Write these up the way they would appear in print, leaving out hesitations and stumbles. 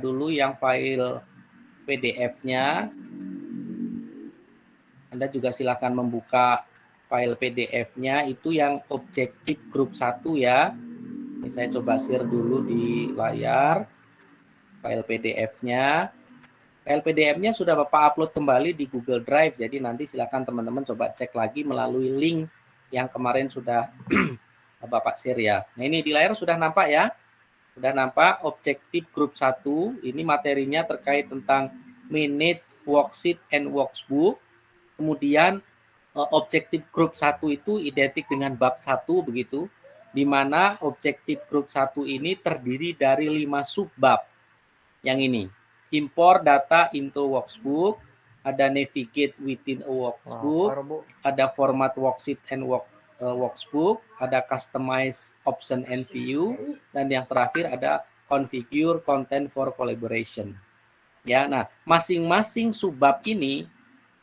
dulu yang file PDF-nya. Anda juga silakan membuka file PDF-nya, itu yang objektif grup 1 ya. Ini saya coba share dulu di layar file PDF-nya. File PDF-nya sudah Bapak upload kembali di Google Drive, jadi nanti silakan teman-teman coba cek lagi melalui link yang kemarin sudah Bapak share ya. Nah ini di layar sudah nampak ya. Sudah nampak objektif grup 1, ini materinya terkait tentang manage worksheet and workbook. Kemudian objektif grup 1 itu identik dengan bab 1 begitu, di mana objektif grup 1 ini terdiri dari 5 subbab. Yang ini, import data into workbook, ada navigate within a workbook, ada format worksheet and workbook, ada customize option and view, dan yang terakhir ada configure content for collaboration. Ya, nah masing-masing subbab ini,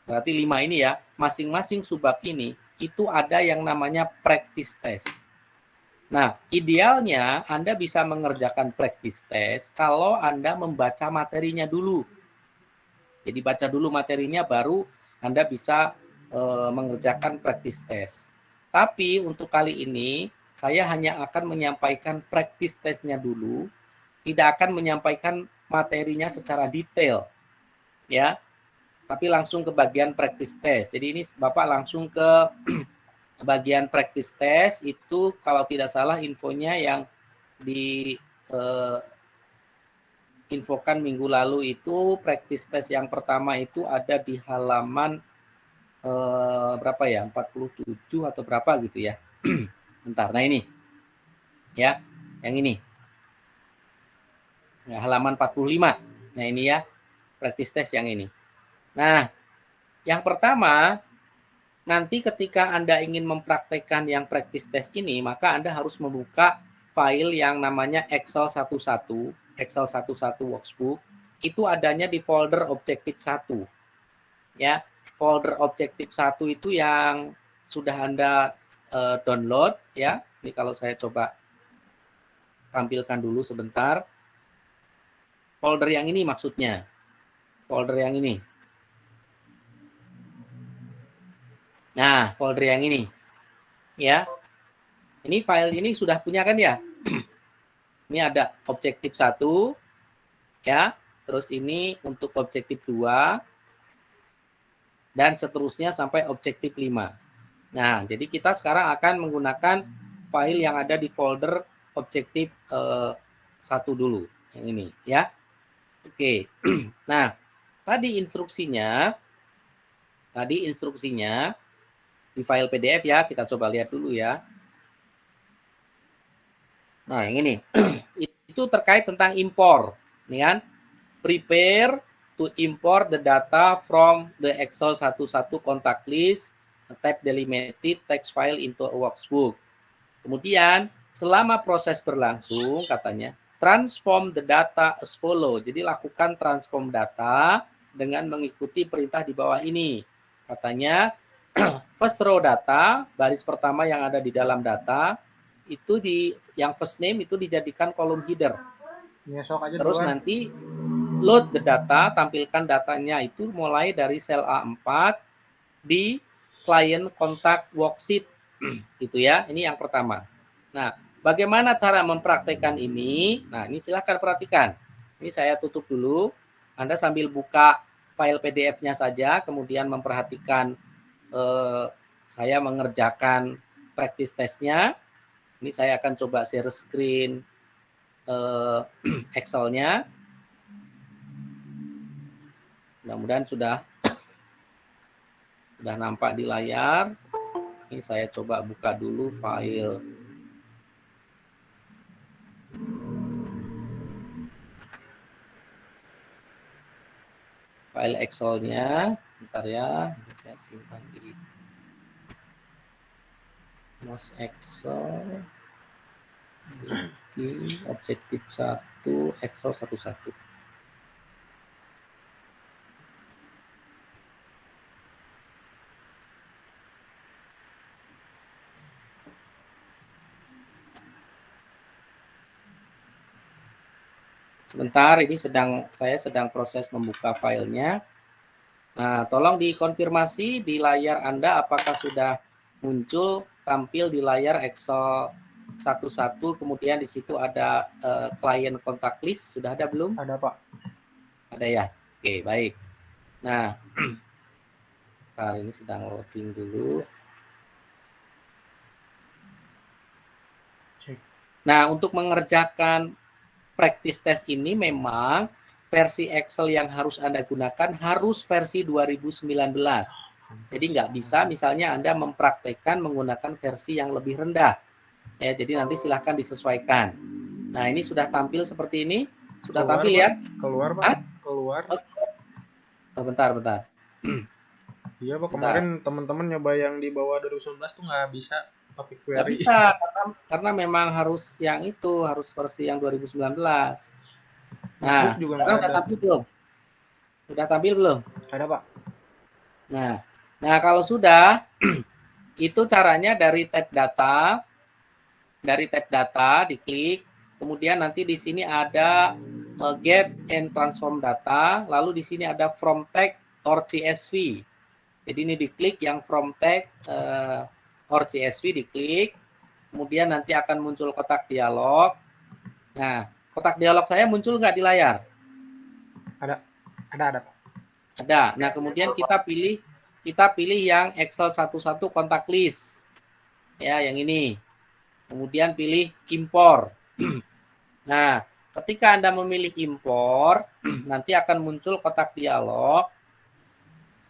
berarti 5 ini ya, masing-masing subbab ini itu ada yang namanya practice test. Nah, idealnya Anda bisa mengerjakan practice test kalau Anda membaca materinya dulu. Jadi baca dulu materinya baru Anda bisa mengerjakan practice test. Tapi untuk kali ini saya hanya akan menyampaikan practice testnya dulu, tidak akan menyampaikan materinya secara detail, ya. Tapi langsung ke bagian practice test. Jadi ini Bapak langsung ke bagian practice test itu kalau tidak salah infonya yang di infokan minggu lalu itu practice test yang pertama itu ada di halaman berapa ya, 47 atau berapa gitu ya. Bentar, nah ini ya, yang ini ya, halaman 45. Nah ini ya practice test yang ini. Nah yang pertama, nanti ketika Anda ingin mempraktekkan yang practice test ini, maka Anda harus membuka file yang namanya Excel 11, Excel 11 workbook, itu adanya di folder objektif 1. Ya, folder objektif 1 itu yang sudah Anda download ya. Ini kalau saya coba tampilkan dulu sebentar. Folder yang ini maksudnya. Folder yang ini. Nah, folder yang ini. Ya. Ini file ini sudah punya kan ya? Ini ada objektif 1 ya. Terus ini untuk objektif 2 dan seterusnya sampai objektif 5. Nah, jadi kita sekarang akan menggunakan file yang ada di folder objektif 1 dulu, yang ini ya. Oke. Nah, tadi instruksinya di file PDF ya, kita coba lihat dulu ya. Nah, yang ini. Itu terkait tentang import, nih kan? Prepare to import the data from the Excel 11 contact list, type delimited text file into a workbook. Kemudian, selama proses berlangsung, katanya, transform the data as follow. Jadi, lakukan transform data dengan mengikuti perintah di bawah ini. Katanya, first row data, baris pertama yang ada di dalam data, itu yang first name itu dijadikan kolom header. Ya, sok aja terus duluan. Nanti load the data, tampilkan datanya itu mulai dari sel A4 di client contact worksheet. Gitu ya, ini yang pertama. Nah, bagaimana cara mempraktekkan ini? Nah, ini silahkan perhatikan. Ini saya tutup dulu. Anda sambil buka file PDF-nya saja, kemudian memperhatikan saya mengerjakan practice test-nya. Ini saya akan coba share screen Excel-nya. Mudah-mudahan sudah nampak di layar. Ini saya coba buka dulu file Excel-nya. Bentar ya, ini saya simpan di Mouse Excel di objektif 1 Excel 11. Sebentar, ini saya sedang proses membuka filenya. Nah, tolong dikonfirmasi di layar Anda apakah sudah muncul tampil di layar Excel 11, kemudian di situ ada klien kontak list, sudah ada belum? Ada, Pak. Ada ya? Oke, baik. Nah, ini sedang loading dulu. Nah, untuk mengerjakan practice test ini memang versi Excel yang harus Anda gunakan harus versi 2019. Jadi nggak bisa misalnya Anda mempraktekkan menggunakan versi yang lebih rendah. Ya, jadi nanti silahkan disesuaikan. Nah, ini sudah tampil seperti ini. Sudah Keluar, tampil Pak. ya? Keluar, Pak. Hah? Keluar. Oh, bentar. Iya, Pak. Bentar. Kemarin teman-teman nyoba yang di bawah 2019 tuh nggak bisa pakai query. Nggak bisa, karena memang harus yang itu, harus versi yang 2019. Nah, juga sekarang udah tampil belum? Sudah tampil belum? Ada, Pak. Nah kalau sudah, itu caranya dari tab data, diklik, kemudian nanti di sini ada get and transform data, lalu di sini ada from tag or CSV. Jadi ini diklik yang from tag or CSV, diklik, kemudian nanti akan muncul kotak dialog. Nah, kotak dialog saya muncul nggak di layar? Ada, Pak. Ada. Nah, kemudian kita pilih yang Excel 11 kontak list. Ya, yang ini. Kemudian pilih impor. Nah, ketika Anda memilih impor, nanti akan muncul kotak dialog.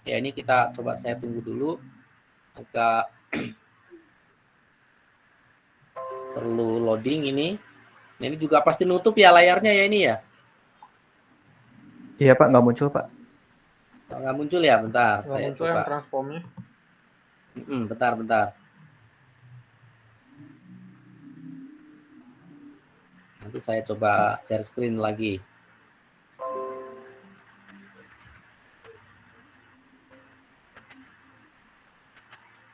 Ya, ini kita coba saya tunggu dulu. Agak perlu loading ini. Nah, ini juga pasti nutup ya layarnya ya ini ya? Iya Pak, nggak muncul Pak. Nggak muncul ya? Bentar, Nggak saya muncul coba. yang transformnya. Bentar. Nanti saya coba share screen lagi.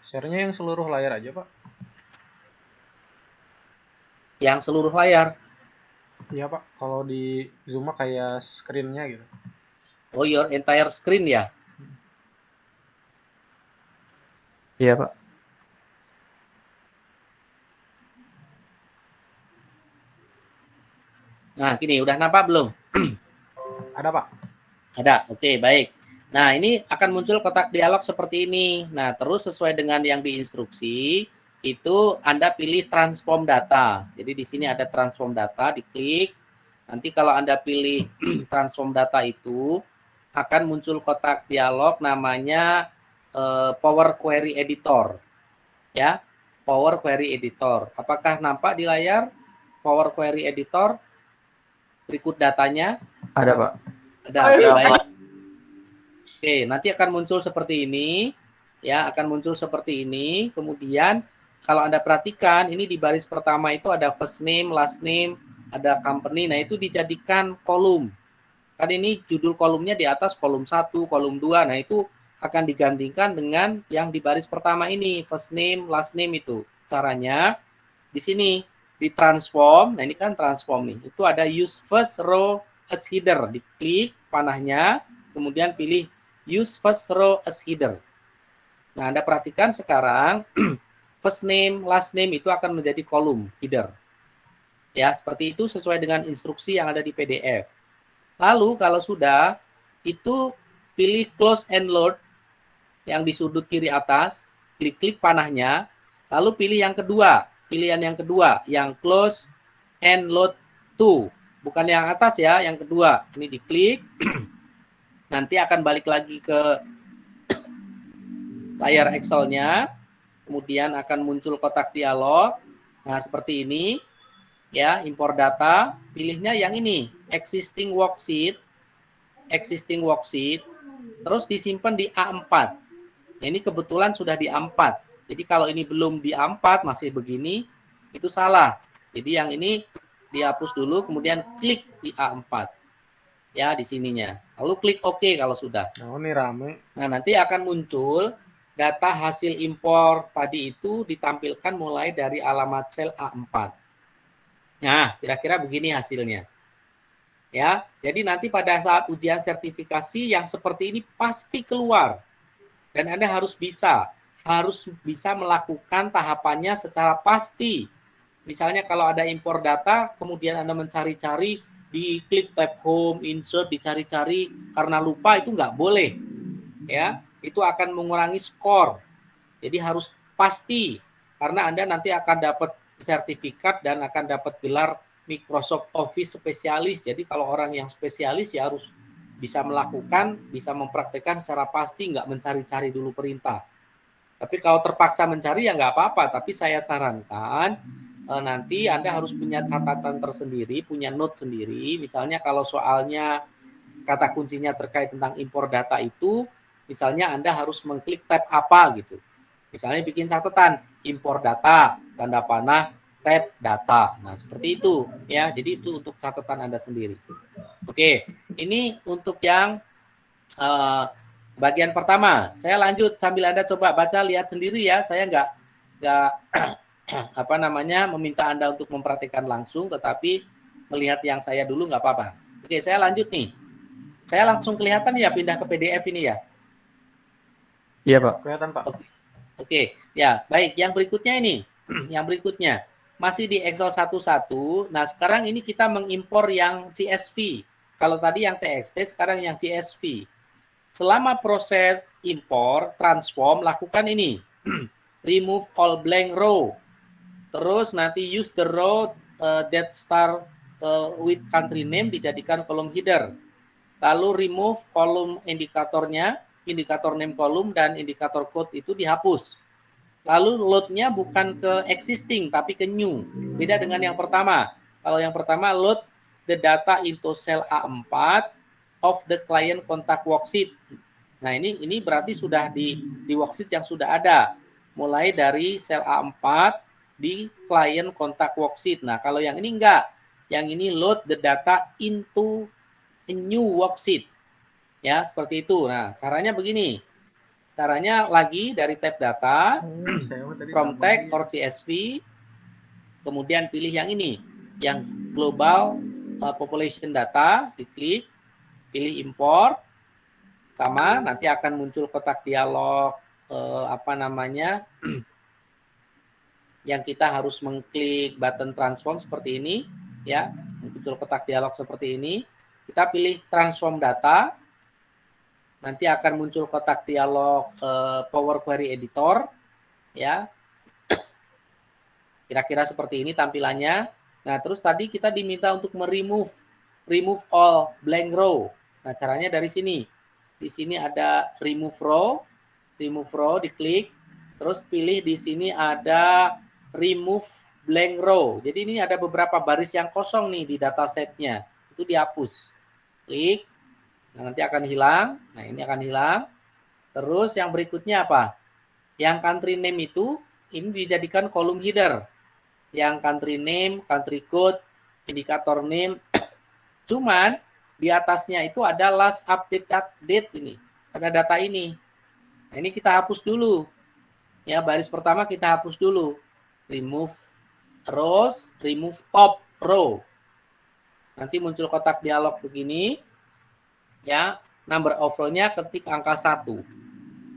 Share-nya yang seluruh layar aja, Pak. Yang seluruh layar? Iya, Pak. Kalau di Zoom kayak screen-nya gitu. Oh, your entire screen ya? Iya Pak. Nah, gini, udah nampak belum? Ada, Pak. Ada, oke, baik. Nah, ini akan muncul kotak dialog seperti ini. Nah, terus sesuai dengan yang diinstruksi, itu Anda pilih transform data. Jadi di sini ada transform data, diklik. Nanti kalau Anda pilih transform data itu, akan muncul kotak dialog namanya Power Query Editor. Ya, Power Query Editor. Apakah nampak di layar Power Query Editor? Berikut datanya. Ada Pak. Ada, baik. Oke, nanti akan muncul seperti ini. Ya, akan muncul seperti ini. Kemudian kalau Anda perhatikan, ini di baris pertama itu ada first name, last name, ada company. Nah, itu dijadikan kolom. Kan ini judul kolomnya di atas kolom 1, kolom 2. Nah, itu akan digantikan dengan yang di baris pertama ini, first name, last name itu. Caranya di sini ditransform. Nah, ini kan transform nih. Itu ada use first row as header. Diklik panahnya, kemudian pilih use first row as header. Nah, Anda perhatikan sekarang first name, last name itu akan menjadi kolom header. Ya, seperti itu sesuai dengan instruksi yang ada di PDF. Lalu kalau sudah, itu pilih close and load yang di sudut kiri atas, klik panahnya, lalu pilih yang kedua, pilihan yang kedua, yang close and load to. Bukan yang atas ya, yang kedua. Ini diklik, nanti akan balik lagi ke layar Excel-nya, kemudian akan muncul kotak dialog. Nah, seperti ini. Ya, impor data, pilihnya yang ini, existing worksheet, terus disimpan di A4. Ini kebetulan sudah di A4. Jadi kalau ini belum di A4, masih begini, itu salah. Jadi yang ini dihapus dulu, kemudian klik di A4. Ya, di sininya. Lalu klik OK kalau sudah. Oh, ini rame. Nah, nanti akan muncul data hasil impor tadi itu ditampilkan mulai dari alamat sel A4. Nah, kira-kira begini hasilnya. Ya, jadi nanti pada saat ujian sertifikasi yang seperti ini pasti keluar. Dan Anda harus bisa melakukan tahapannya secara pasti. Misalnya kalau ada impor data, kemudian Anda mencari-cari, di klik tab home, insert, dicari-cari karena lupa, itu nggak boleh. Ya, itu akan mengurangi skor. Jadi harus pasti, karena Anda nanti akan dapat sertifikat dan akan dapat gelar Microsoft Office spesialis. Jadi kalau orang yang spesialis ya harus bisa melakukan, bisa mempraktekkan secara pasti, nggak mencari-cari dulu perintah. Tapi kalau terpaksa mencari ya nggak apa-apa, tapi saya sarankan nanti Anda harus punya catatan tersendiri, punya note sendiri. Misalnya kalau soalnya kata kuncinya terkait tentang impor data itu, misalnya Anda harus mengklik tab apa gitu. Misalnya bikin catatan, impor data, tanda panah, tab data. Nah, seperti itu ya. Jadi itu untuk catatan Anda sendiri. Oke, ini untuk yang bagian pertama. Saya lanjut sambil Anda coba baca, lihat sendiri ya. Saya nggak meminta Anda untuk memperhatikan langsung, tetapi melihat yang saya dulu nggak apa-apa. Oke, saya lanjut nih. Saya langsung kelihatan ya pindah ke PDF ini ya. Iya, Pak. Kelihatan, Pak. Oke, ya baik. Yang berikutnya ini, yang berikutnya masih di Excel 11. Nah sekarang ini kita mengimpor yang CSV. Kalau tadi yang TXT, sekarang yang CSV. Selama proses impor, transform, lakukan ini. Remove all blank row. Terus nanti use the row that start with country name, dijadikan kolom header. Lalu remove kolom indikatornya, indikator name kolom dan indikator code itu dihapus. Lalu load-nya bukan ke existing tapi ke new. Beda dengan yang pertama. Kalau yang pertama load the data into cell A4 of the client contact worksheet. Nah, ini berarti sudah di worksheet yang sudah ada. Mulai dari sel A4 di client contact worksheet. Nah, kalau yang ini enggak. Yang ini load the data into a new worksheet. Ya, seperti itu. Nah, caranya begini. Caranya lagi dari tab data, from tag or CSV, kemudian pilih yang ini, yang global population data, diklik, pilih import, sama nanti akan muncul kotak dialog yang kita harus mengklik button transform seperti ini, ya, muncul kotak dialog seperti ini. Kita pilih transform data. Nanti akan muncul kotak dialog Power Query Editor, ya. Kira-kira seperti ini tampilannya. Nah, terus tadi kita diminta untuk remove all blank row. Nah, caranya dari sini. Di sini ada remove row, diklik. Terus pilih di sini ada remove blank row. Jadi ini ada beberapa baris yang kosong nih di datasetnya. Itu dihapus. Klik. Nah, nanti akan hilang. Nah, ini akan hilang. Terus yang berikutnya apa? Yang country name itu ini dijadikan kolom header. Yang country name, country code, indikator name. Cuman di atasnya itu ada last update date ini. Ada data ini. Nah, ini kita hapus dulu. Ya, baris pertama kita hapus dulu. Remove rows, remove top row. Nanti muncul kotak dialog begini. Ya, number of row-nya ketik angka 1.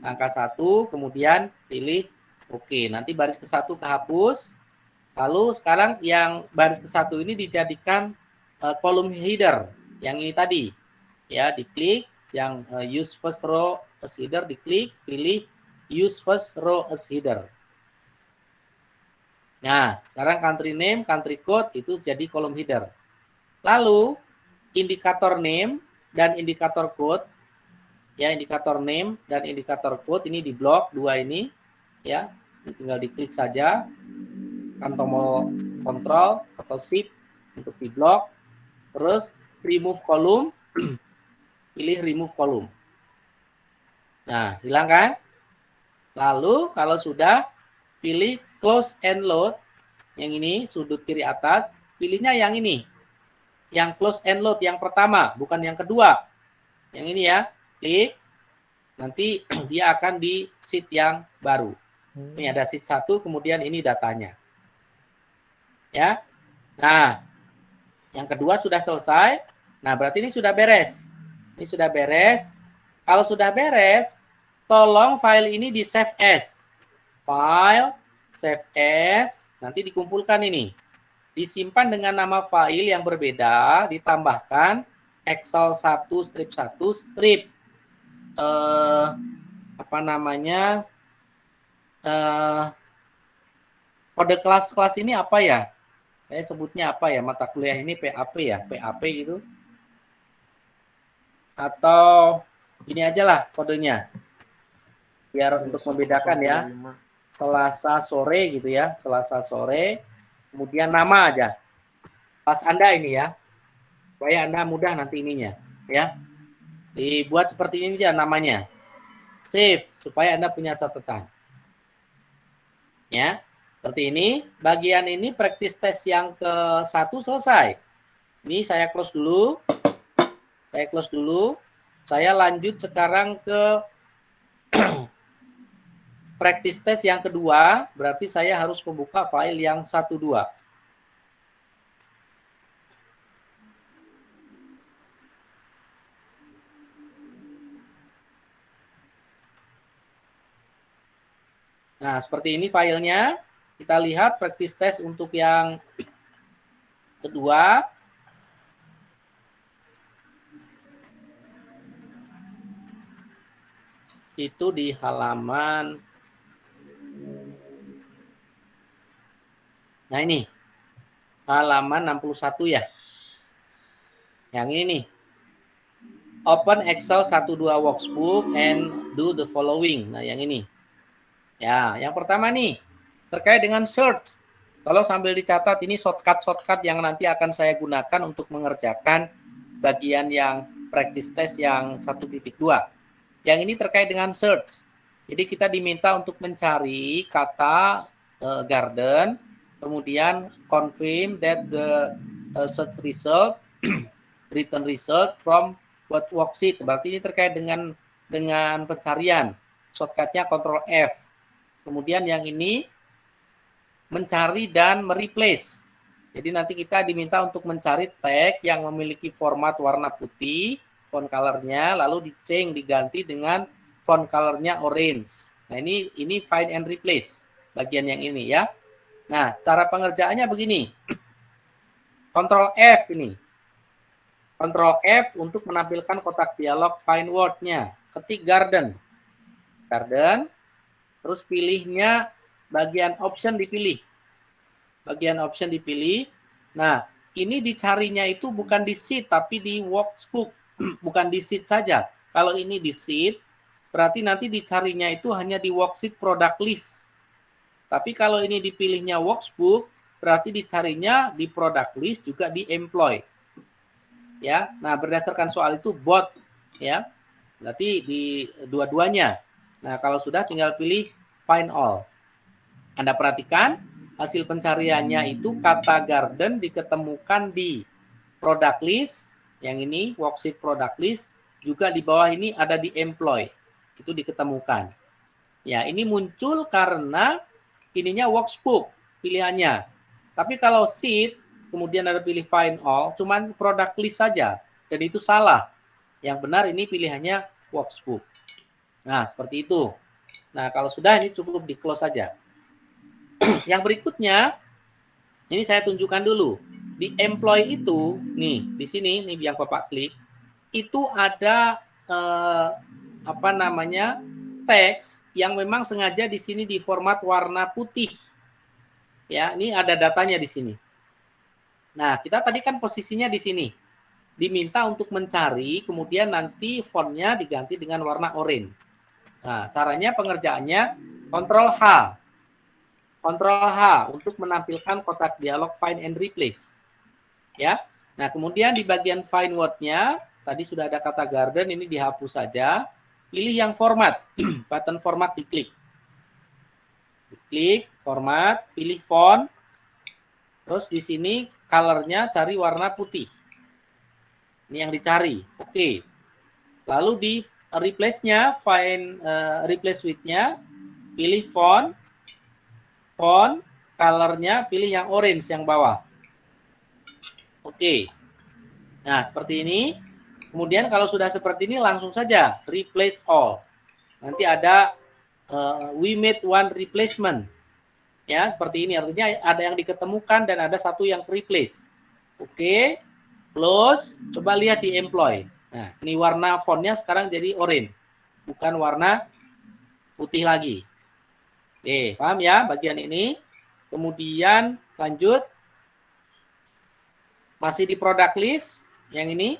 Angka 1, kemudian pilih oke. Nanti baris ke-1 kehapus. Lalu sekarang yang baris ke-1 ini dijadikan kolom header. Yang ini tadi. Ya, diklik yang use first row as header, diklik, pilih use first row as header. Nah, sekarang country name, country code itu jadi kolom header. Lalu indikator name dan indikator code, ya, indikator name dan indikator code ini di blok 2 ini, ya, tinggal diklik saja, kan tombol kontrol atau shift untuk di blok, terus remove column, pilih remove column. Nah, hilang kan? Lalu kalau sudah, pilih close and load, yang ini sudut kiri atas, pilihnya yang ini. Yang close and load yang pertama, bukan yang kedua. Yang ini ya, klik. Nanti dia akan di sheet yang baru. Ini ada sheet 1, kemudian ini datanya. Ya. Nah, yang kedua sudah selesai. Nah, berarti ini sudah beres. Ini sudah beres. Kalau sudah beres, tolong file ini di save as. File, save as, nanti dikumpulkan ini. Disimpan dengan nama file yang berbeda, ditambahkan Excel 1 strip 1 strip kode kelas ini apa ya? Saya sebutnya apa ya? Mata kuliah ini PAP ya, PAP gitu. Atau ini aja lah kodenya. Biar untuk membedakan ya. Selasa sore gitu ya, Selasa sore. Kemudian nama aja. Kelas Anda ini ya. Supaya Anda mudah nanti ininya, ya. Dibuat seperti ini aja namanya. Save supaya Anda punya catatan. Ya. Seperti ini, bagian ini practice test yang ke-1 selesai. Ini saya close dulu. Saya lanjut sekarang ke practice test yang kedua, berarti saya harus membuka file yang 1.2. Nah, seperti ini filenya. Kita lihat practice test untuk yang kedua. Itu di halaman, nah ini, halaman 61 ya. Yang ini nih. Open Excel 1.2 workbook and do the following. Nah, yang ini. Ya, yang pertama nih, terkait dengan search. Tolong sambil dicatat, ini shortcut yang nanti akan saya gunakan untuk mengerjakan bagian yang practice test yang 1.2. Yang ini terkait dengan search. Jadi kita diminta untuk mencari kata garden, kemudian confirm that the search result, return result from what worksheet. Berarti ini terkait dengan pencarian. Shortcutnya Ctrl F. Kemudian yang ini mencari dan mereplace. Jadi nanti kita diminta untuk mencari tag yang memiliki format warna putih, font color-nya, lalu diganti dengan font color-nya orange. Nah, ini find and replace bagian yang ini ya. Nah, cara pengerjaannya begini. Ctrl F ini. Ctrl F untuk menampilkan kotak dialog find word-nya. Ketik garden. Garden. Terus pilihnya bagian option dipilih. Nah, ini dicarinya itu bukan di sheet tapi di workbook. Bukan di sheet saja. Kalau ini di sheet, berarti nanti dicarinya itu hanya di worksheet product list. Tapi kalau ini dipilihnya workbook, berarti dicarinya di product list juga di employee. Ya. Nah, berdasarkan soal itu both ya. Berarti di dua-duanya. Nah, kalau sudah tinggal pilih find all. Anda perhatikan hasil pencariannya itu kata garden diketemukan di product list, yang ini worksheet product list, juga di bawah ini ada di employee, itu diketemukan. Ya, ini muncul karena ininya workbook pilihannya. Tapi kalau sheet, kemudian ada pilih find all, cuman product list saja, dan itu salah. Yang benar ini pilihannya workbook. Nah, seperti itu. Nah, kalau sudah ini cukup di close saja. Yang berikutnya, ini saya tunjukkan dulu. Di employee itu, nih, di sini, nih yang Bapak klik, itu ada teks yang memang sengaja di sini di format warna putih. Ya, ini ada datanya di sini. Nah, kita tadi kan posisinya di sini. Diminta untuk mencari, kemudian nanti fontnya diganti dengan warna orange. Nah, caranya pengerjaannya Ctrl H untuk menampilkan kotak dialog find and replace. Ya. Nah, kemudian di bagian find word-nya, tadi sudah ada kata garden, ini dihapus saja. Pilih yang format, button format diklik. Diklik, format, pilih font. Terus di sini color-nya cari warna putih. Ini yang dicari. Oke. Lalu di replace-nya, find replace with-nya, pilih font, color-nya pilih yang orange yang bawah. Oke. Nah, seperti ini. Kemudian kalau sudah seperti ini langsung saja replace all. Nanti ada we made one replacement. Ya, seperti ini. Artinya ada yang diketemukan dan ada satu yang replace. Oke. Close. Coba lihat di employ. Nah, ini warna fontnya sekarang jadi orange. Bukan warna putih lagi. Oke, paham ya bagian ini? Kemudian lanjut. Masih di product list. Yang ini.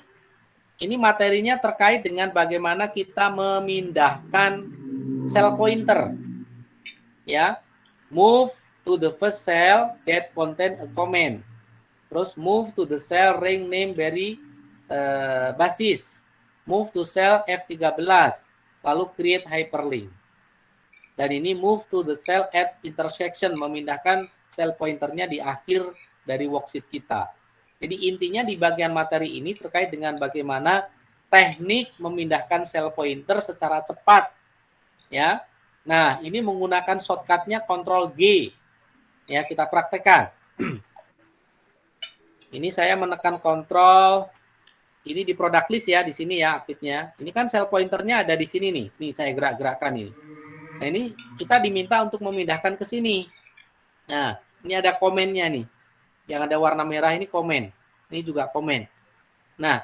Ini materinya terkait dengan bagaimana kita memindahkan cell pointer. Ya. Move to the first cell that contain a comment. Terus move to the cell ring name very basis. Move to cell F13. Lalu create hyperlink. Dan ini move to the cell at intersection. Memindahkan cell pointernya di akhir dari worksheet kita. Jadi intinya di bagian materi ini terkait dengan bagaimana teknik memindahkan cell pointer secara cepat. Ya. Nah, ini menggunakan shortcut-nya Ctrl G. Ya, kita praktekkan. Ini saya menekan Ctrl, ini di product list ya, di sini ya aktifnya. Ini kan cell pointernya ada di sini nih. Nih saya gerak-gerakkan ini. Nah, ini kita diminta untuk memindahkan ke sini. Nah, ini ada komennya nih. Yang ada warna merah ini komen. Ini juga komen. Nah,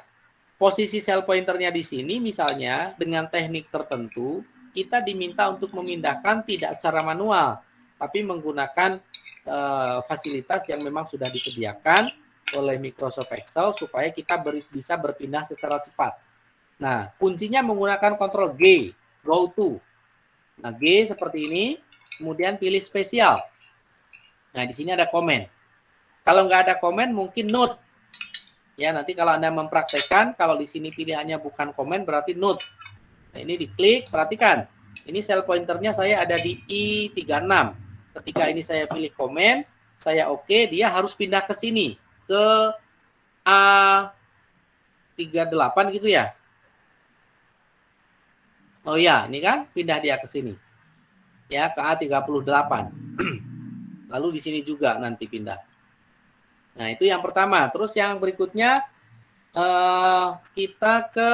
posisi cell pointernya di sini misalnya dengan teknik tertentu, kita diminta untuk memindahkan tidak secara manual, tapi menggunakan fasilitas yang memang sudah disediakan oleh Microsoft Excel supaya kita bisa berpindah secara cepat. Nah, kuncinya menggunakan Ctrl G, go to. Nah, G seperti ini, kemudian pilih spesial. Nah, di sini ada komen. Kalau nggak ada komen, mungkin note. Ya, nanti kalau Anda mempraktekkan, kalau di sini pilihannya bukan komen, berarti note. Nah, ini diklik, perhatikan. Ini cell pointernya saya ada di I36. Ketika ini saya pilih komen, saya oke, dia harus pindah ke sini. Ke A38 gitu ya. Oh ya, ini kan pindah dia ke sini. Ya, ke A38. Lalu di sini juga nanti pindah. Nah, itu yang pertama. Terus yang berikutnya kita ke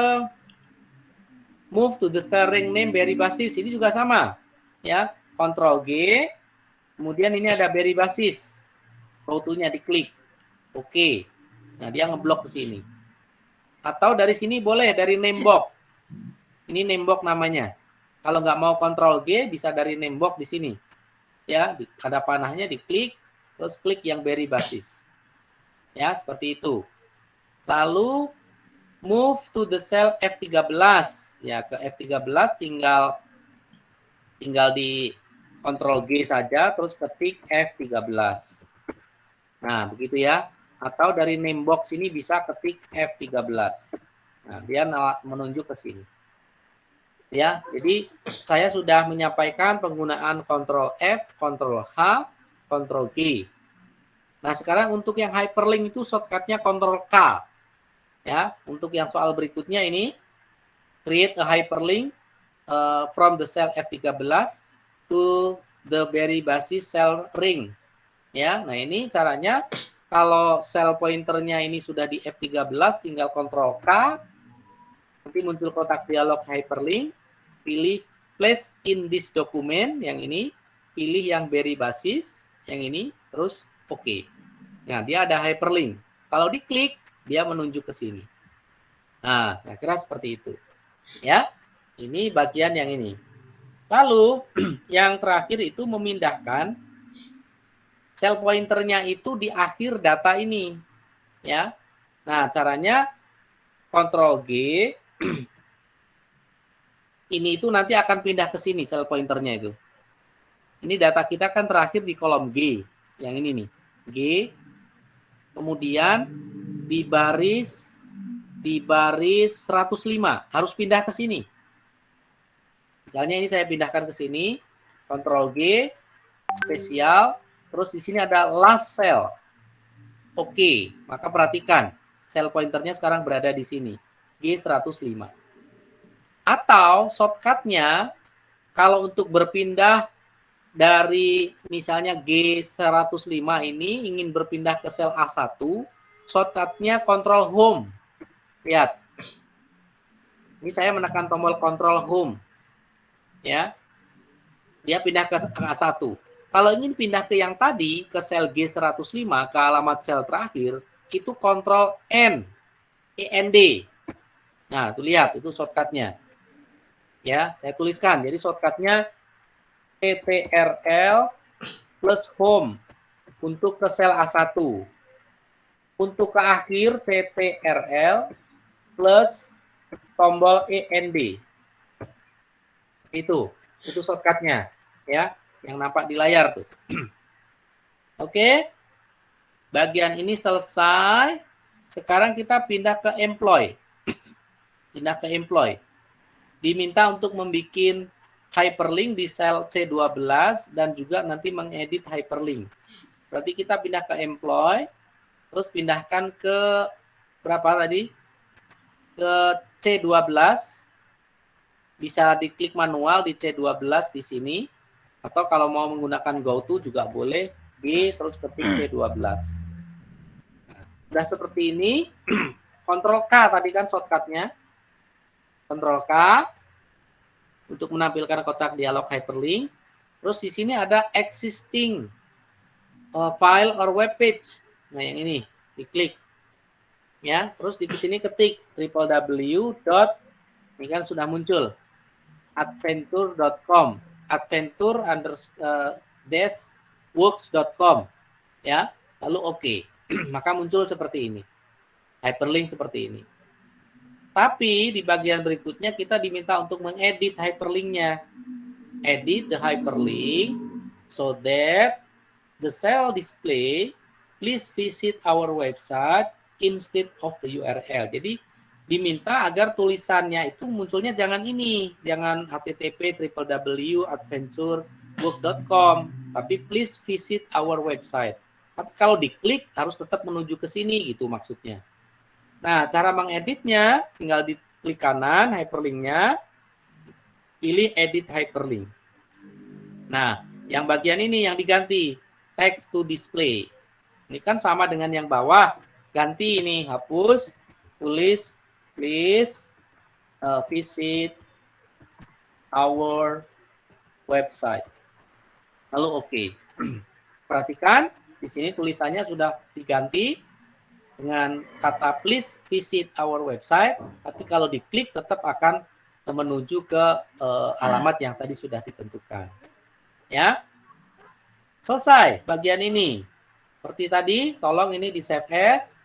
move to the cell ring name very basis. Ini juga sama. Ya, Ctrl G. Kemudian ini ada very basis. Go-to-nya diklik. Oke. Nah, dia ngeblok ke sini. Atau dari sini boleh dari name box. Ini name box namanya. Kalau nggak mau Ctrl G, bisa dari name box di sini. Ya, ada panahnya diklik, terus klik yang very basis. Ya, seperti itu. Lalu move to the cell F13. Ya, ke F13 tinggal di Ctrl G saja, terus ketik F13. Nah, begitu ya. Atau dari name box ini bisa ketik F13. Nah, dia menunjuk ke sini. Ya, jadi saya sudah menyampaikan penggunaan Ctrl F, Ctrl H, Ctrl G. Nah, sekarang untuk yang hyperlink itu shortcut-nya Ctrl K. Ya, untuk yang soal berikutnya ini create a hyperlink from the cell F13 to the very basis cell ring. Ya, nah ini caranya kalau cell pointernya ini sudah di F13 tinggal Ctrl K. Nanti muncul kotak dialog hyperlink, pilih place in this document yang ini, pilih yang very basis yang ini, terus oke. Nah, dia ada hyperlink. Kalau diklik, dia menunjuk ke sini. Nah, kira-kira seperti itu. Ya, ini bagian yang ini. Lalu, yang terakhir itu memindahkan cell pointernya itu di akhir data ini. Ya. Nah, caranya Ctrl G. Ini itu nanti akan pindah ke sini cell pointernya itu. Ini data kita kan terakhir di kolom G. Yang ini nih. G. Kemudian di baris 105 harus pindah ke sini. Misalnya ini saya pindahkan ke sini, Ctrl G, spesial, terus di sini ada last cell. Oke, maka perhatikan, cell pointernya sekarang berada di sini, G105. Atau shortcut-nya, kalau untuk berpindah dari misalnya G105 ini ingin berpindah ke sel A1, shortcut-nya Ctrl Home. Lihat. Ini saya menekan tombol Control Home. Ya. Dia pindah ke A1. Kalau ingin pindah ke yang tadi, ke sel G105, ke alamat sel terakhir, itu Control N, END. Nah, tuh lihat, itu shortcut-nya. Ya, saya tuliskan. Jadi shortcut-nya CTRL plus Home untuk ke sel A1. Untuk ke akhir CTRL plus tombol END. Itu shortcut-nya, ya, yang nampak di layar tuh. Oke. Bagian ini selesai. Sekarang kita pindah ke employee. Pindah ke employee. Diminta untuk membuat hyperlink di sel C12 dan juga nanti mengedit hyperlink. Berarti kita pindah ke employee, terus pindahkan ke berapa tadi? Ke C12. Bisa diklik manual di C12 di sini. Atau kalau mau menggunakan GoTo juga boleh. G terus ketik C12. Nah, udah seperti ini. Ctrl K tadi kan shortcut-nya. Ctrl K untuk menampilkan kotak dialog hyperlink. Terus di sini ada existing file or web page. Nah, yang ini diklik. Ya, terus di sini ketik www. Ini kan sudah muncul. adventure.com. adventure_works.com. Ya, lalu oke. Maka muncul seperti ini. Hyperlink seperti ini. Tapi di bagian berikutnya kita diminta untuk mengedit hyperlinknya. Edit the hyperlink so that the cell display, please visit our website instead of the URL. Jadi diminta agar tulisannya itu munculnya jangan ini, jangan http://adventurework.com, tapi please visit our website. Tapi kalau diklik harus tetap menuju ke sini gitu maksudnya. Nah, cara mengeditnya tinggal diklik kanan hyperlinknya, pilih edit hyperlink. Nah, yang bagian ini yang diganti, text to display. Ini kan sama dengan yang bawah, ganti ini, hapus, tulis, please visit our website. Lalu oke. Perhatikan, di sini tulisannya sudah diganti dengan kata please visit our website, tapi kalau diklik tetap akan menuju ke alamat yang tadi sudah ditentukan. Ya. Selesai bagian ini. Seperti tadi, tolong ini di save as.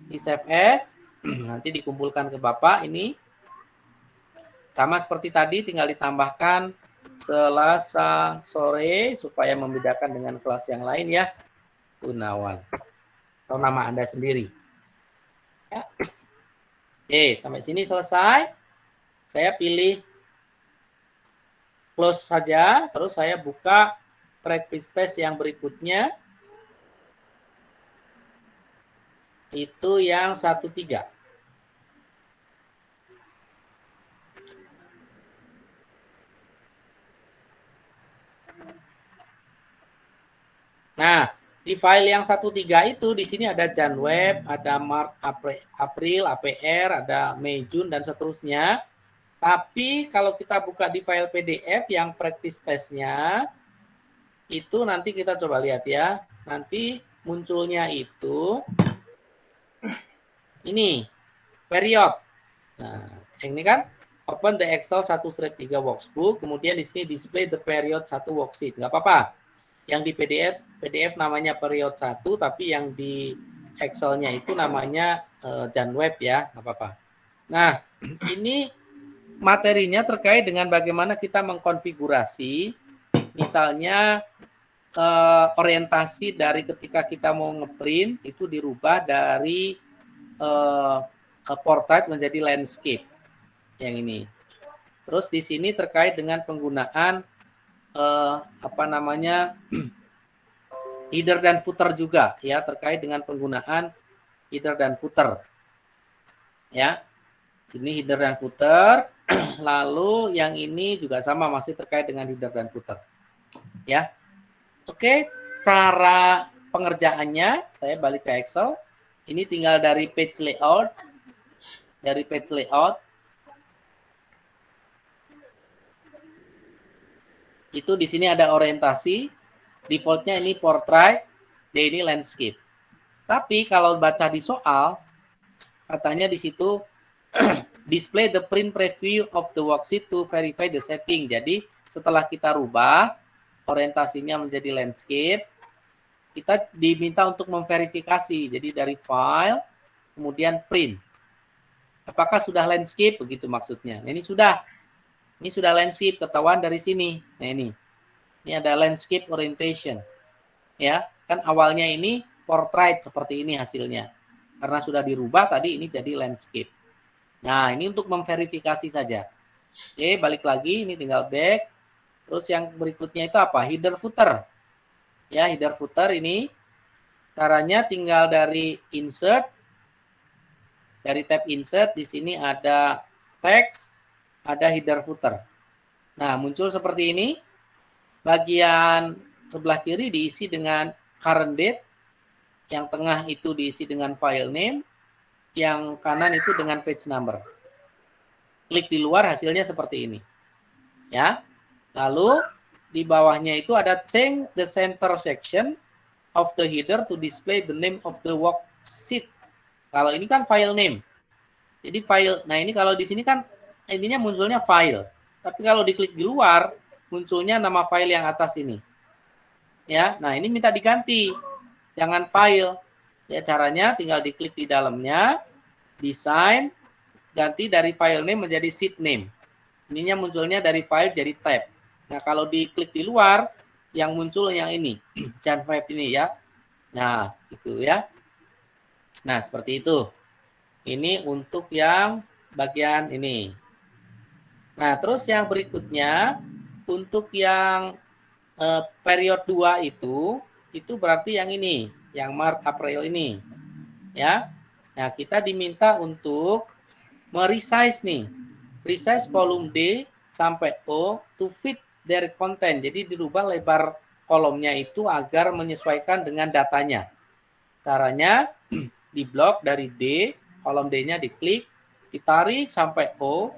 Di save as, nanti dikumpulkan ke Bapak ini. Sama seperti tadi, tinggal ditambahkan Selasa sore supaya membedakan dengan kelas yang lain ya. Gunawan. Atau nama Anda sendiri. Ya. Oke, sampai sini selesai. Saya pilih close saja, terus saya buka practice test yang berikutnya. Itu yang 13. Nah, di file yang 13 itu di sini ada Janweb, ada Maret, April, APR, ada Mei, Jun dan seterusnya. Tapi kalau kita buka di file PDF yang practice testnya, itu nanti kita coba lihat ya. Nanti munculnya itu ini, period. Nah, ini kan open the Excel 1/3 workbook, kemudian di sini display the period 1 worksheet. Nggak apa-apa. Yang di PDF namanya period 1, tapi yang di Excel-nya itu namanya Janweb ya, nggak apa-apa. Nah, ini materinya terkait dengan bagaimana kita mengkonfigurasi, misalnya orientasi dari ketika kita mau ngeprint itu dirubah dari portrait menjadi landscape yang ini. Terus di sini terkait dengan penggunaan header dan footer juga ya, terkait dengan penggunaan header dan footer. Ya. Ini header dan footer. Lalu yang ini juga sama, masih terkait dengan header dan footer. Ya. Oke, cara pengerjaannya saya balik ke Excel. Ini tinggal dari page layout, dari page layout. Itu di sini ada orientasi, defaultnya ini portrait, D ini landscape. Tapi kalau baca di soal, katanya di situ display the print preview of the worksheet to verify the setting. Jadi setelah kita rubah orientasinya menjadi landscape, kita diminta untuk memverifikasi. Jadi dari file, kemudian print. Apakah sudah landscape? Begitu maksudnya. Nah, ini sudah landscape, ketahuan dari sini. Nah ini ada landscape orientation. Ya, kan awalnya ini portrait seperti ini hasilnya. Karena sudah dirubah tadi ini jadi landscape. Nah, ini untuk memverifikasi saja. Oke, balik lagi, ini tinggal back. Terus yang berikutnya itu apa? Header footer. Ya, header footer ini caranya tinggal dari insert. Dari tab insert di sini ada text, ada header footer. Nah, muncul seperti ini. Bagian sebelah kiri diisi dengan current date, yang tengah itu diisi dengan file name, yang kanan itu dengan page number. Klik di luar hasilnya seperti ini. Ya. Lalu di bawahnya itu ada change the center section of the header to display the name of the worksheet. Kalau ini kan file name. Jadi file. Nah, ini kalau di sini kan intinya munculnya file. Tapi kalau diklik di luar munculnya nama file yang atas ini. Ya, nah ini minta diganti. Jangan file. Ya, caranya tinggal diklik di dalamnya, design, ganti dari file name menjadi sheet name. Ininya munculnya dari file jadi tab. Nah, kalau diklik di luar, yang muncul yang ini, Jan 5 ini ya. Nah, itu ya. Nah, seperti itu. Ini untuk yang bagian ini. Nah, terus yang berikutnya, untuk yang period 2 itu berarti yang ini, yang Maret, April ini. Ya. Nah, kita diminta untuk meresize nih. Resize kolom D sampai O to fit their content. Jadi dirubah lebar kolomnya itu agar menyesuaikan dengan datanya. Caranya di blok dari D, kolom D-nya diklik, ditarik sampai O,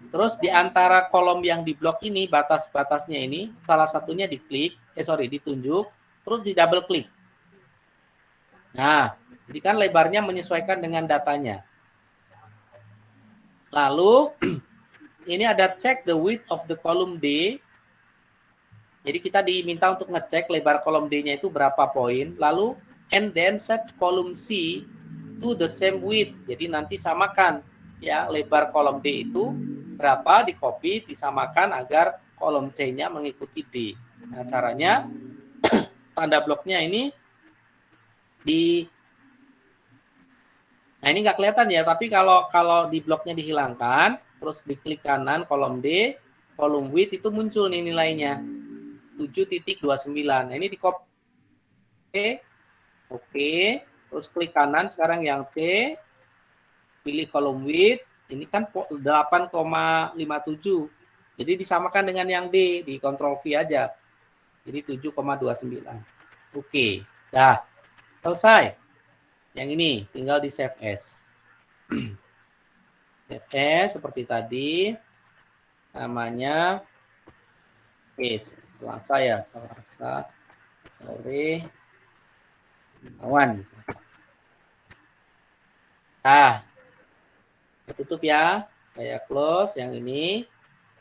terus di antara kolom yang di blok ini, batas-batasnya ini, salah satunya ditunjuk, terus di double klik. Nah, jadi kan lebarnya menyesuaikan dengan datanya. Lalu, ini ada check the width of the column D. Jadi kita diminta untuk ngecek lebar kolom D-nya itu berapa poin. Lalu, and then set column C to the same width. Jadi nanti samakan ya lebar kolom D itu berapa, di copy, disamakan agar kolom C-nya mengikuti D. Nah, caranya tanda bloknya ini nah ini nggak kelihatan ya, tapi kalau di bloknya dihilangkan, terus diklik kanan kolom D, kolom width itu muncul nih nilainya 7.29. Nah, ini di copy, oke, terus klik kanan sekarang yang C, pilih kolom width, ini kan 8,57. Jadi disamakan dengan yang D, di Ctrl V aja. Jadi 7,29. Oke, dah selesai. Yang ini tinggal di save as. Save as seperti tadi. Namanya Selasa sore awan. Nah, tutup ya. Saya close yang ini.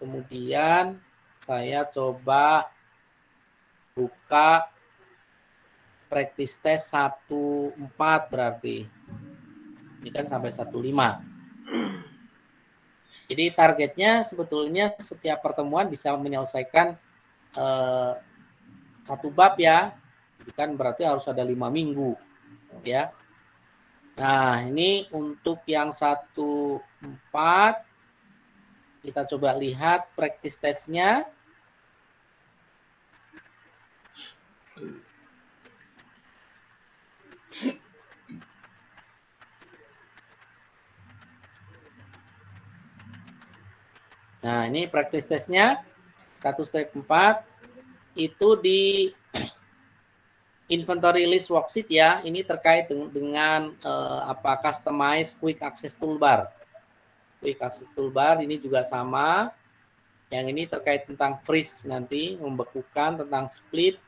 Kemudian saya coba buka practice test 1.4 berarti. Ini kan sampai 1.5. Jadi targetnya sebetulnya setiap pertemuan bisa menyelesaikan satu bab ya. Jadi kan berarti harus ada 5 minggu. Ya. Nah, ini untuk yang 1.4 kita coba lihat practice testnya. Nah, ini practice testnya 1/4 itu di inventory list worksheet ya. Ini terkait dengan customize quick access toolbar. Quick Access Toolbar ini juga sama. Yang ini terkait tentang freeze nanti, membekukan, tentang split,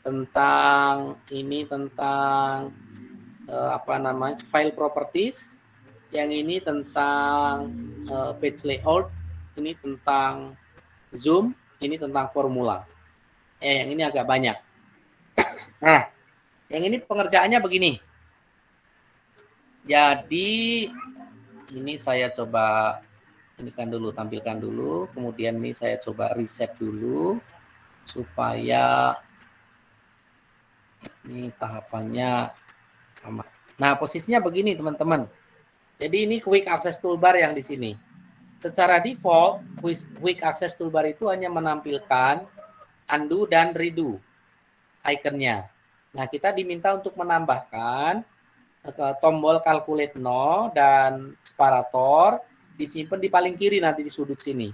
tentang ini tentang file properties. Yang ini tentang page layout, ini tentang zoom, ini tentang formula. Yang ini agak banyak. Nah, yang ini pengerjaannya begini. Jadi ini saya coba tampilkan dulu, kemudian ini saya coba reset dulu supaya ini tahapannya sama. Nah, posisinya begini teman-teman. Jadi ini Quick Access Toolbar yang di sini. Secara default, Quick Access Toolbar itu hanya menampilkan undo dan redo ikonnya. Nah, kita diminta untuk menambahkan tombol calculate no dan separator disimpan di paling kiri nanti di sudut sini.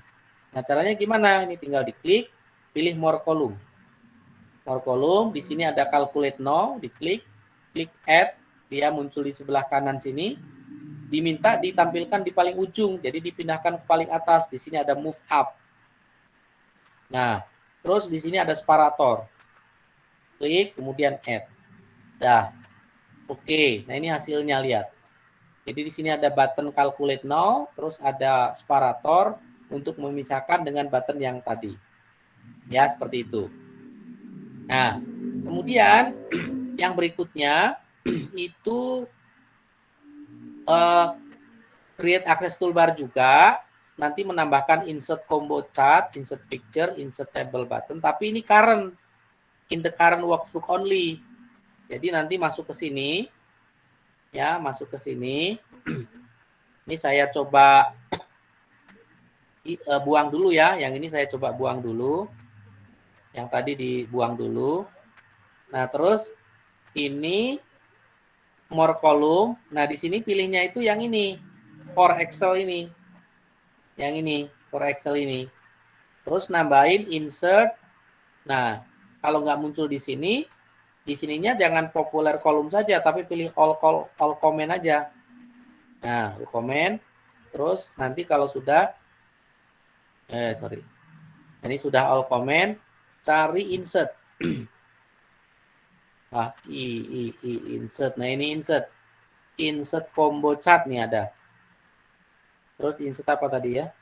Nah, caranya gimana? Ini tinggal diklik, pilih more column. More column, di sini ada calculate no, diklik, klik add, dia muncul di sebelah kanan sini. Diminta ditampilkan di paling ujung, jadi dipindahkan ke paling atas. Di sini ada move up. Nah, terus di sini ada separator. Klik, kemudian add. Nah, oke. Nah, ini hasilnya, lihat. Jadi di sini ada button calculate now, terus ada separator untuk memisahkan dengan button yang tadi. Ya, seperti itu. Nah, kemudian yang berikutnya itu create access toolbar juga. Nanti menambahkan insert combo chart, insert picture, insert table button. Tapi ini current. In the current workbook only. Jadi nanti masuk ke sini, ya masuk ke sini. Ini saya coba buang dulu ya. Yang ini saya coba buang dulu. Yang tadi dibuang dulu. Nah terus ini more column. Nah di sini pilihnya itu yang ini, for Excel ini, yang ini for Excel ini. Terus nambahin insert. Nah kalau nggak muncul di sininya jangan populer kolom saja, tapi pilih all comment aja. Nah, all comment. Terus nanti kalau sudah, ini sudah all comment, cari insert. Insert. Nah ini insert combo chart nih ada. Terus insert apa tadi ya?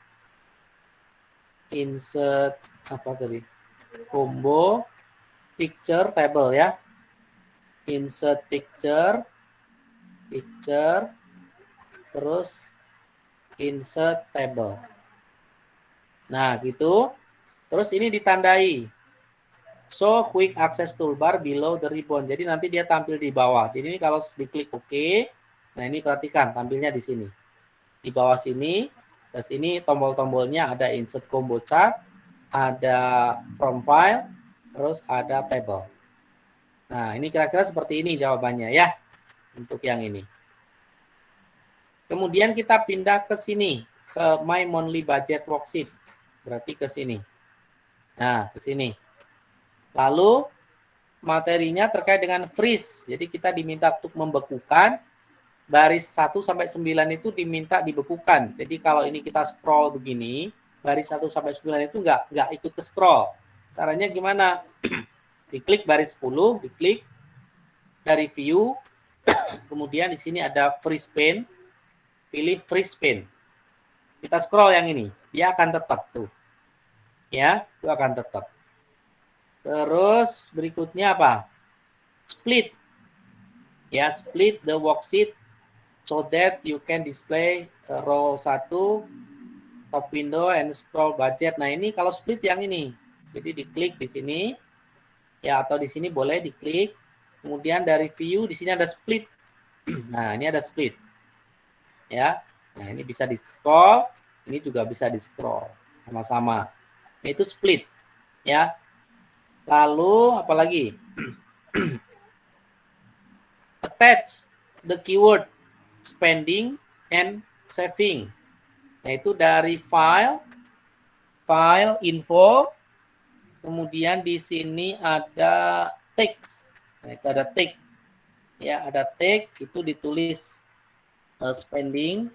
Insert apa tadi? Combo picture table ya. Insert picture, terus insert table. Nah, gitu. Terus ini ditandai. So, quick access toolbar below the ribbon. Jadi nanti dia tampil di bawah. Jadi ini kalau diklik OK, nah ini perhatikan tampilnya di sini. Di bawah sini, di sini tombol-tombolnya ada insert combo chart, ada from file, terus ada table. Nah, ini kira-kira seperti ini jawabannya ya, untuk yang ini. Kemudian kita pindah ke sini, ke My Monthly Budget Worksheet. Berarti ke sini. Nah, ke sini. Lalu, materinya terkait dengan freeze. Jadi, kita diminta untuk membekukan, baris 1 sampai 9 itu diminta dibekukan. Jadi, kalau ini kita scroll begini, baris 1 sampai 9 itu nggak ikut ke scroll. Caranya gimana? Diklik baris 10, diklik dari view, kemudian di sini ada freeze pane, pilih freeze pane. Kita scroll yang ini, dia akan tetap tuh. Ya, itu akan tetap. Terus berikutnya apa? Split. Ya, split the worksheet so that you can display row 1 top window and scroll budget. Nah, ini kalau split yang ini. Jadi diklik di sini. Ya, atau di sini boleh diklik. Kemudian dari view di sini ada split. Nah, ini ada split. Ya. Nah, ini bisa di-scroll, ini juga bisa di-scroll sama-sama. Nah, itu split. Ya. Lalu apa lagi? Attach the keyword spending and saving. Nah, itu dari file info. Kemudian di sini ada text. Nah, itu ada text. Ya, ada text itu ditulis spending.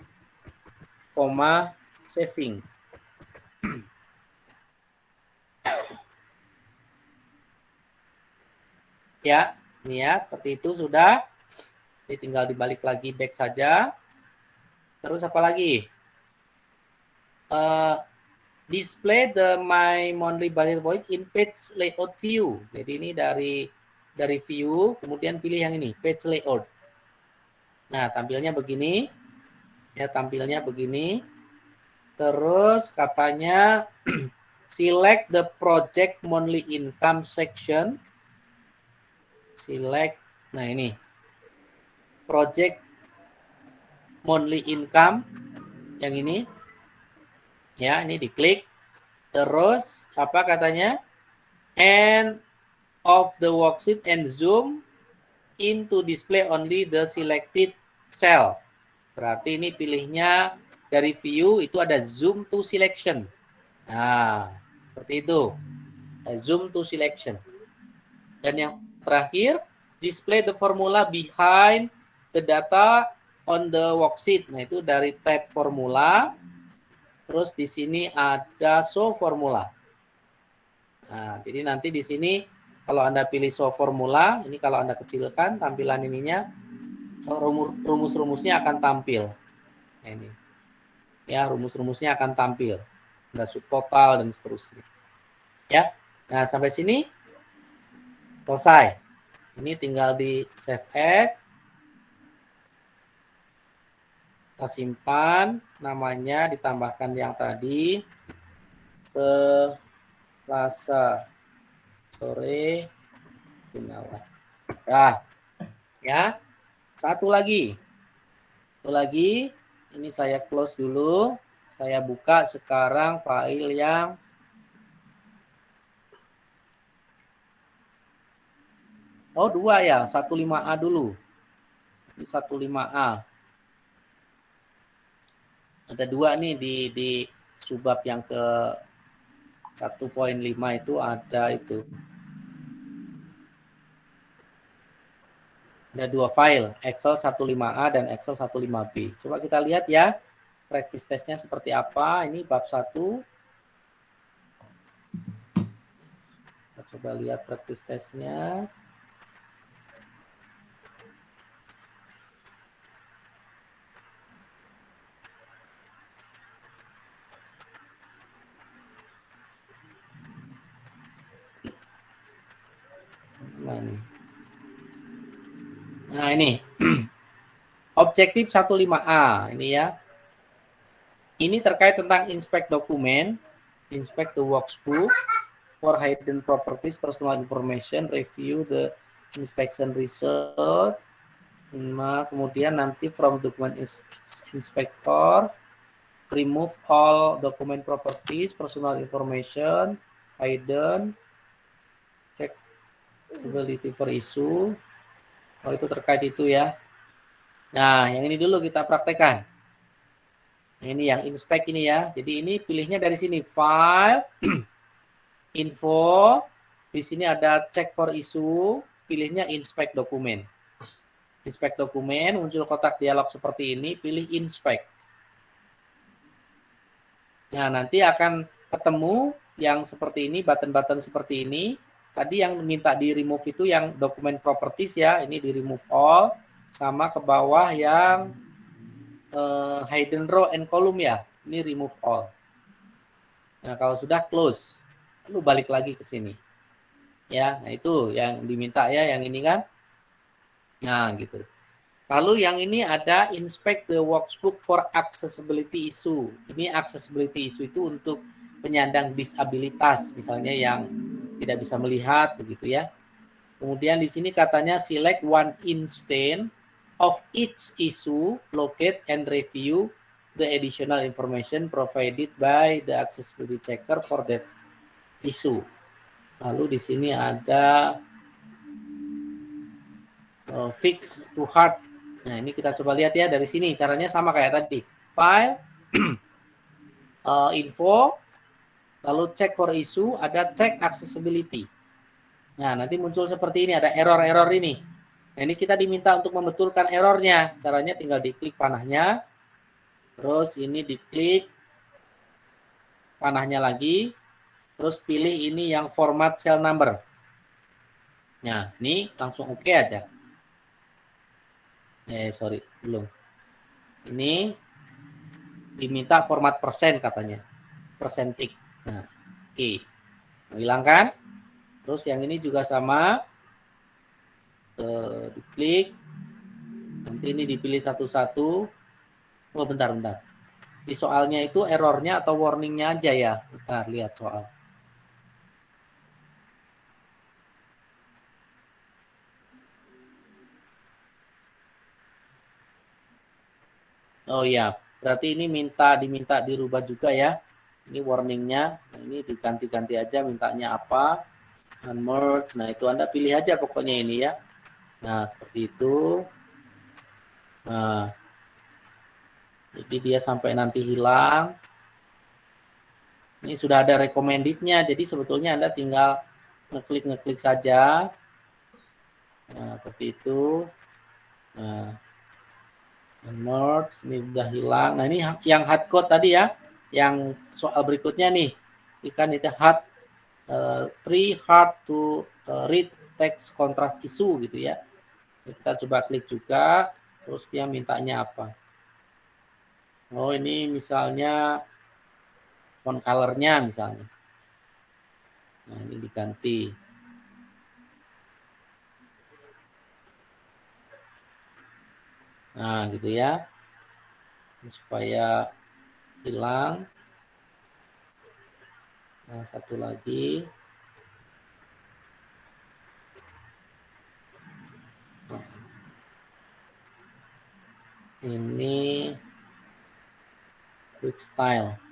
koma saving. Ya, ini ya, seperti itu sudah. Jadi tinggal dibalik lagi back saja. Terus apa lagi? Display the my monthly budget point in page layout view. Jadi ini dari view, kemudian pilih yang ini, page layout. Nah, tampilnya begini. Ya, tampilnya begini. Terus katanya select the project monthly income section. Select, nah ini. Project monthly income yang ini. Ya, ini diklik. Terus apa katanya? End of the worksheet and zoom into display only the selected cell. Berarti ini pilihnya dari view itu ada zoom to selection. Nah, seperti itu. Zoom to selection. Dan yang terakhir, display the formula behind the data on the worksheet. Nah, itu dari tab formula. Terus di sini ada show formula. Nah, jadi nanti di sini kalau Anda pilih show formula, ini kalau Anda kecilkan tampilan ininya, rumus-rumusnya akan tampil. Nah, ini. Ya, rumus-rumusnya akan tampil. Ada subtotal dan seterusnya. Ya. Nah, sampai sini selesai. Ini tinggal di save as. Kita simpan, namanya ditambahkan yang tadi. Selasa sore Gunawan. Nah, ya. Satu lagi. Ini saya close dulu. Saya buka sekarang file yang dua ya, 15A dulu. Ini 15A. Ada dua nih di subbab yang ke 1.5 itu ada itu. Ada dua file, Excel 15A dan Excel 15B. Coba kita lihat ya, practice testnya seperti apa. Ini bab 1. Kita coba lihat practice testnya. Nah ini objektif 15A ini ya. Ini terkait tentang inspect dokumen, inspect the workbook for hidden properties, personal information, review the inspection result. Nah, kemudian nanti from document inspector, remove all document properties, personal information, hidden, check stability for issue. Oh, itu terkait itu ya. Nah, yang ini dulu kita praktekkan. Ini yang inspect ini ya. Jadi ini pilihnya dari sini, file, info. Di sini ada check for issue, pilihnya inspect dokumen. Inspect dokumen, muncul kotak dialog seperti ini, pilih inspect. Nah, nanti akan ketemu yang seperti ini, button-button seperti ini. Tadi yang minta di remove itu yang dokumen properties ya, ini di remove all, sama ke bawah yang hidden row and column ya, ini remove all. Nah, kalau sudah close, lalu balik lagi ke sini. Ya, nah itu yang diminta ya, yang ini kan. Nah, gitu. Lalu yang ini ada inspect the workbook for accessibility issue. Ini accessibility issue itu untuk penyandang disabilitas, misalnya yang tidak bisa melihat begitu ya. Kemudian di sini katanya select one instance of each issue, locate and review the additional information provided by the accessibility checker for that issue. Lalu di sini ada fix to hard. Nah, ini kita coba lihat ya dari sini. Caranya sama kayak tadi. File, info, lalu check for issue, ada check accessibility. Nah, nanti muncul seperti ini, ada error-error ini. Nah, ini kita diminta untuk membetulkan errornya. Caranya tinggal diklik panahnya. Terus ini diklik panahnya lagi, terus pilih ini yang format cell number. Nah, ini langsung oke aja. Sorry, belum. Ini diminta format persen katanya. Persentik. Nah, oke. Hilangkan. Terus yang ini juga sama. Diklik. Nanti ini dipilih satu-satu. Oh, bentar. Di soalnya itu errornya atau warningnya aja ya. Bentar, lihat soal. Oh iya, berarti ini diminta dirubah juga ya. Ini warningnya, nah, ini diganti-ganti aja mintanya apa, unmerge. Nah itu Anda pilih aja pokoknya ini ya. Nah seperti itu. Nah, jadi dia sampai nanti hilang. Ini sudah ada recommended-nya, jadi sebetulnya Anda tinggal ngeklik saja. Nah seperti itu. Nah, merge ini udah hilang. Nah ini yang hard code tadi ya, yang soal berikutnya nih, ikan itu hard hard to read text contrast issue gitu ya. Kita coba klik juga, terus dia mintanya apa? Oh ini misalnya font color-nya misalnya. Nah ini diganti. Nah gitu ya, supaya hilang. Nah satu lagi. Ini quick style.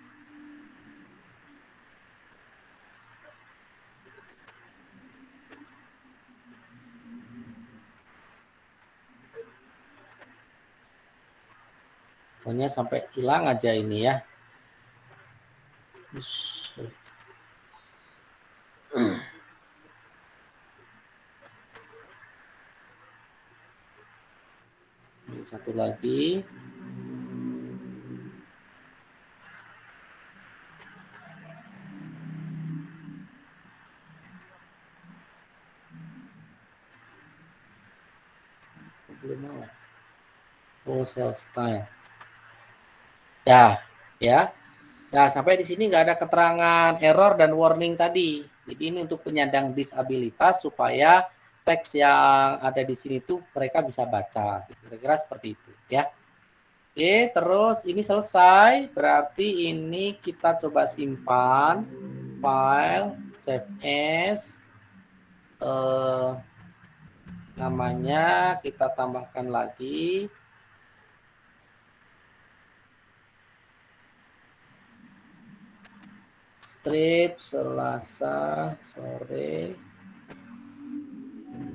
Pokoknya sampai hilang aja ini ya. Ini satu lagi. Belum mau. Oh, cell style. Ya. Nah, sampai di sini nggak ada keterangan error dan warning tadi. Jadi ini untuk penyandang disabilitas supaya teks yang ada di sini tuh mereka bisa baca. Kira-kira seperti itu ya. Oke, terus ini selesai. Berarti ini kita coba simpan. File, save as. Namanya kita tambahkan lagi. Strip Selasa sore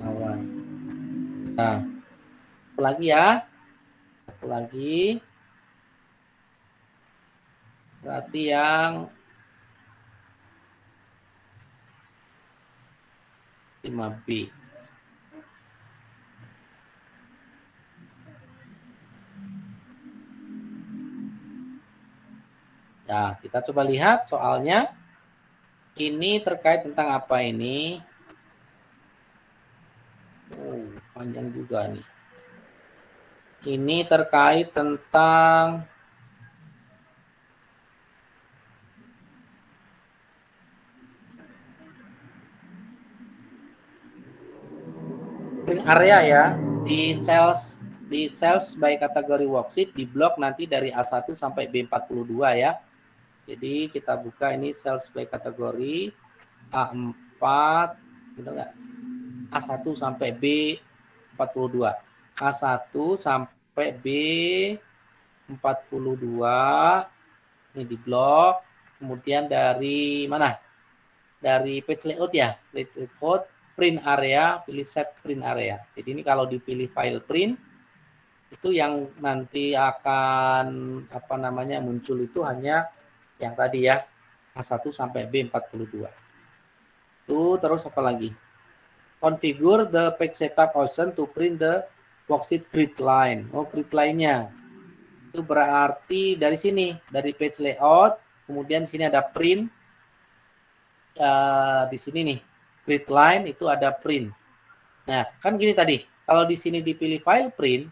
awan. Nah, satu lagi ya. Satu lagi. Berarti yang 5B. Nah, kita coba lihat soalnya. Ini terkait tentang apa ini? Oh, panjang juga nih. Ini terkait tentang print area ya. Di sales by kategori worksheet di blok nanti dari A1 sampai B42 ya. Jadi kita buka ini sales by kategori A4, betul nggak? A1 sampai B42. A1 sampai B42 ini di blok. Kemudian dari mana? Dari page layout ya. Page layout, print area, pilih set print area. Jadi ini kalau dipilih file print, itu yang nanti akan muncul itu hanya yang tadi ya, A1 sampai B42. Terus apa lagi? Configure the page setup option to print the worksheet grid line. Oh, grid line-nya. Itu berarti dari sini, dari page layout, kemudian di sini ada print. Di sini nih, grid line itu ada print. Nah, kan gini tadi, kalau di sini dipilih file print,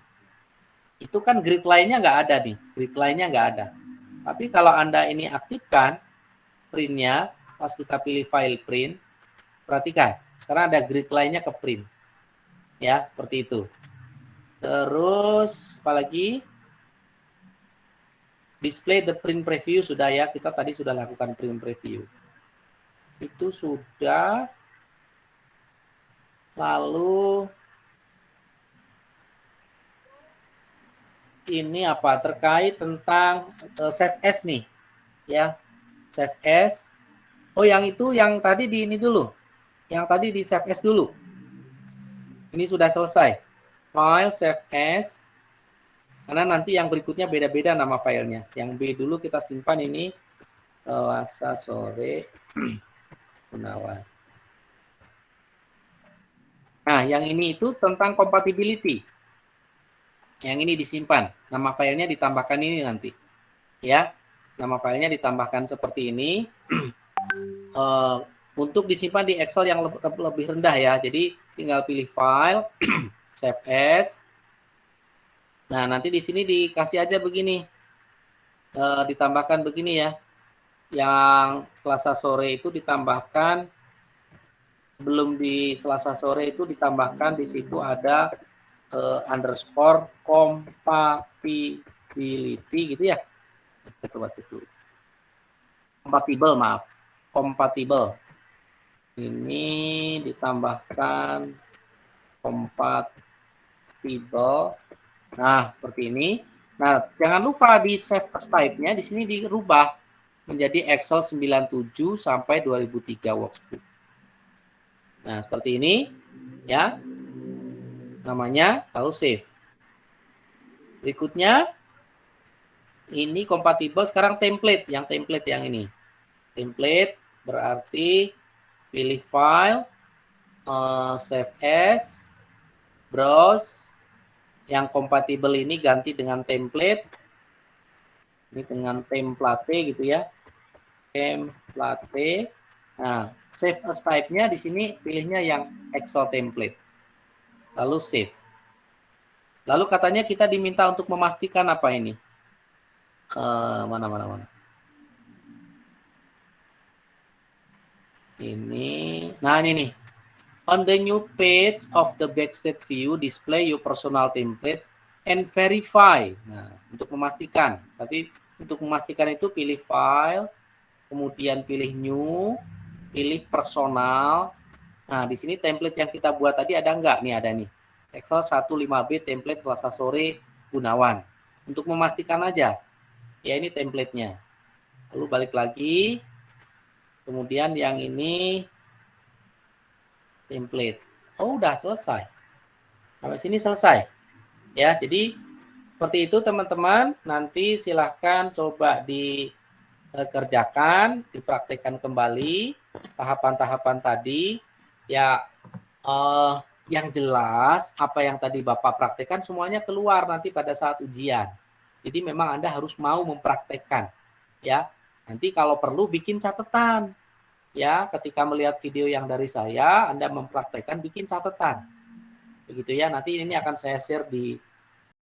itu kan grid line-nya nggak ada nih, grid line-nya nggak ada. Tapi kalau Anda ini aktifkan print-nya, pas kita pilih file print, perhatikan, sekarang ada grid line-nya ke print. Ya, seperti itu. Terus, apalagi? Display the print preview sudah ya, kita tadi sudah lakukan print preview. Itu sudah. Lalu ini apa terkait tentang save as nih ya, save as. Oh, yang itu yang tadi di ini dulu, yang tadi di save as dulu. Ini sudah selesai, file save as, karena nanti yang berikutnya beda-beda nama filenya. Yang B dulu kita simpan ini, Selasa sore Gunawan. Nah, yang ini itu tentang compatibility. Yang ini disimpan, nama filenya ditambahkan ini nanti. Ya, nama filenya ditambahkan seperti ini. Untuk disimpan di Excel yang lebih rendah ya. Jadi tinggal pilih file, save as. Nah, nanti di sini dikasih aja begini. Ditambahkan begini ya. Yang Selasa sore itu ditambahkan, sebelum di Selasa sore itu ditambahkan di situ ada underscore compatibility gitu ya. Coba cek dulu. Compatible, maaf. Compatible. Ini ditambahkan compatible. Nah, seperti ini. Nah, jangan lupa di save as type-nya di sini dirubah menjadi Excel 97 sampai 2003 workbook. Nah, seperti ini ya. Namanya, lalu save. Berikutnya ini kompatibel, sekarang template, yang ini. Template berarti pilih file, save as, browse. Yang kompatibel ini ganti dengan template. Ini dengan template gitu ya. Template. Nah, save as type-nya di sini pilihnya yang Excel template. Lalu save. Lalu katanya kita diminta untuk memastikan apa ini? Mana. Ini, nah ini nih. On the new page of the backstage view, display your personal template and verify. Nah, untuk memastikan. Tapi untuk memastikan itu pilih file, kemudian pilih new, pilih personal. Nah, di sini template yang kita buat tadi ada nggak? Nih ada nih. Excel 15B template Selasa sore Gunawan. Untuk memastikan aja. Ya ini template-nya. Lalu balik lagi. Kemudian yang ini template. Oh, udah selesai. Sampai sini selesai. Ya, jadi seperti itu teman-teman. Nanti silahkan coba dikerjakan, dipraktekkan kembali tahapan-tahapan tadi. Ya, yang jelas apa yang tadi Bapak praktekkan semuanya keluar nanti pada saat ujian. Jadi memang Anda harus mau mempraktekkan. Ya, nanti kalau perlu bikin catatan. Ya, ketika melihat video yang dari saya, Anda mempraktekkan bikin catatan. Begitu ya, nanti ini akan saya share di